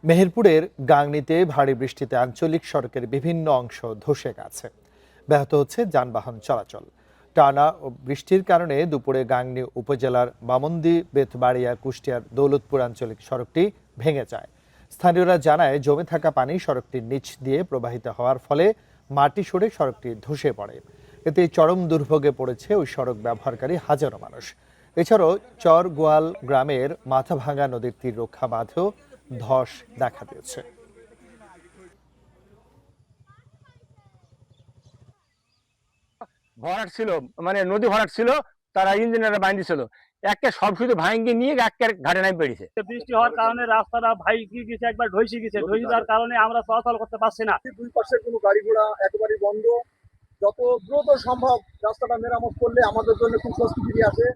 মেহেরপুরের গাংনীতে ভারী বৃষ্টিতে আঞ্চলিক সড়কের বিভিন্ন অংশ ধসে গেছে। ব্যাহত হচ্ছে যানবাহন চলাচল। টানা ও বৃষ্টির কারণে দুপুরে গাংনী উপজেলার বামন্দি বেতবাড়িয়া কুষ্টিয়ার দৌলতপুর আঞ্চলিক সড়কটি ভেঙে যায়। স্থানীয়রা জানায় জমে থাকা পানি সড়কটির নিচ দিয়ে প্রবাহিত হওয়ার ফলে মাটি সরে সড়কটি ধসে পড়ে। এতে চরম দুর্ভোগে পড়েছে ওই সড়ক ব্যবহারকারী হাজারো মানুষ। এছাড়াও চরগোয়াল গ্রামের মাথাভাঙ্গা নদীর তীর রক্ষা বাঁধেও ধস দেখা দিয়েছে। ভরাট ছিল, মানে নদী ভরাট ছিল, তারা ইঞ্জিনিয়ার বাইন্দি ছিল, একটা সব শুধু ভাঙ্গি নিয়ে একটা ঘাটে নাই পেরেছে। বৃষ্টি হওয়ার কারণে রাস্তাটা ভাইকি গেছে, একবার ধসে গেছে। ধসে যাওয়ার কারণে আমরা চলাচল করতে পারছি না। দুই পাশে কোনো গাড়ি ঘোড়া একেবারে বন্ধ। যত দ্রুত সম্ভব রাস্তাটা মেরামত করলে আমাদের জন্য খুব স্বস্তি ফিরে আসে।